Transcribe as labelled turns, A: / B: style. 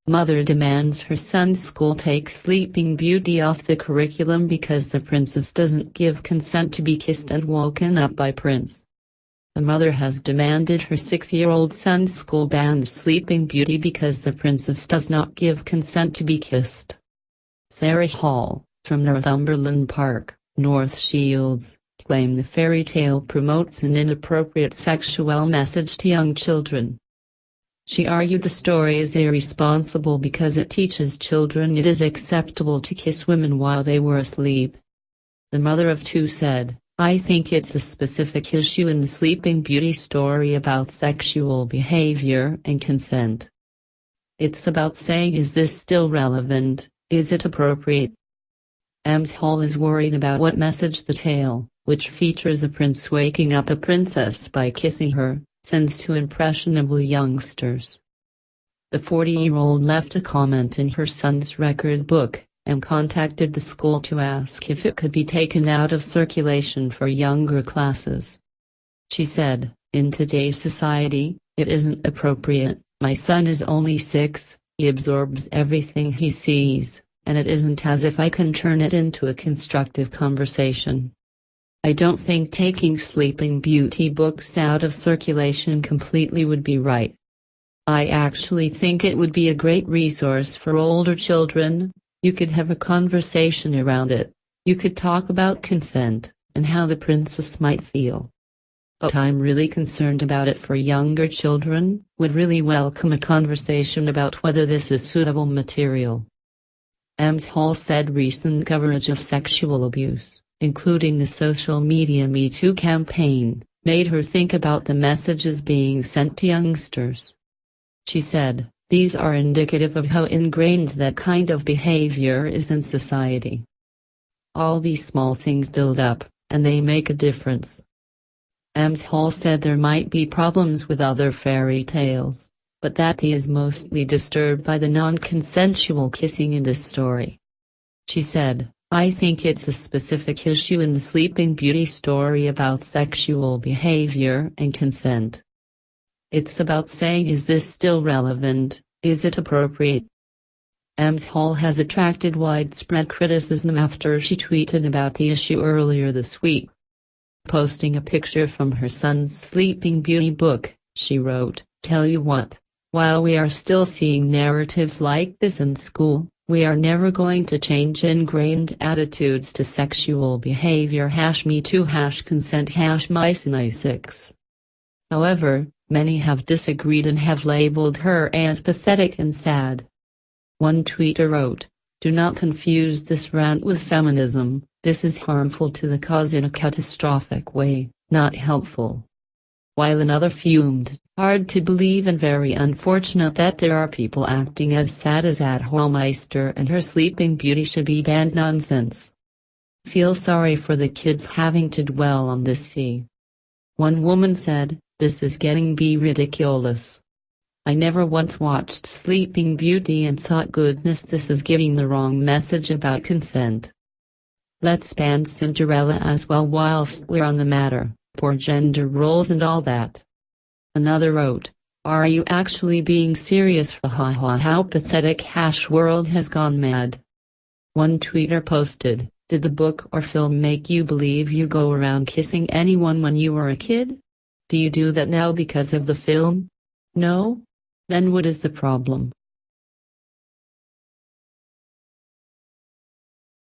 A: Mother demands her son's school take Sleeping Beauty off the curriculum because the princess doesn't give consent to be kissed and woken up by prince. The mother has demanded her 6-year-old son's school ban Sleeping Beauty because the princess does not give consent to be kissed. Sarah Hall, from Northumberland Park, North Shields, claimed the fairy tale promotes an inappropriate sexual message to young children. She argued the story is irresponsible because it teaches children it is acceptable to kiss women while they were asleep. The mother of two said, "I think it's a specific issue in the Sleeping Beauty story about sexual behavior and consent. It's about saying, is this still relevant, is it appropriate?" Ms. Hall is worried about what message the tale, which features a prince waking up a princess by kissing her, sends to impressionable youngsters. The 40-year-old left a comment in her son's record book, and contacted the school to ask if it could be taken out of circulation for younger classes. She said, "In today's society, it isn't appropriate. My son is only 6, he absorbs everything he sees, and it isn't as if I can turn it into a constructive conversation. I don't think taking Sleeping Beauty books out of circulation completely would be right. I actually think it would be a great resource for older children. You could have a conversation around it. You could talk about consent, and how the princess might feel. But I'm really concerned about it for younger children, would really welcome a conversation about whether this is suitable material." Ms. Hall said recent coverage of sexual abuse, including the social media Me Too campaign, made her think about the messages being sent to youngsters. She said, "These are indicative of how ingrained that kind of behavior is in society. All these small things build up, and they make a difference." Ms. Hall said there might be problems with other fairy tales, but that he is mostly disturbed by the non-consensual kissing in this story. She said, "I think it's a specific issue in the Sleeping Beauty story about sexual behavior and consent. It's about saying, is this still relevant, is it appropriate?" Ms. Hall has attracted widespread criticism after she tweeted about the issue earlier this week. Posting a picture from her son's Sleeping Beauty book, she wrote, "Tell you what, while we are still seeing narratives like this in school, we are never going to change ingrained attitudes to sexual behavior #MeToo #consent #MySinI6. However, many have disagreed and have labeled her as pathetic and sad." One tweeter wrote, "Do not confuse this rant with feminism. This is harmful to the cause in a catastrophic way, not helpful." While another fumed, "Hard to believe and very unfortunate that there are people acting as sad as Hallmeister and her Sleeping Beauty should be banned nonsense. Feel sorry for the kids having to dwell on this sea." One woman said, "This is getting be ridiculous. I never once watched Sleeping Beauty and thought, goodness, this is giving the wrong message about consent. Let's ban Cinderella as well whilst we're on the matter, poor gender roles and all that." Another wrote, "Are you actually being serious? Haha, how pathetic, world has gone mad." One tweeter posted, "Did the book or film make you believe you go around kissing anyone when you were a kid? Do you do that now because of the film? No? Then what is the problem?"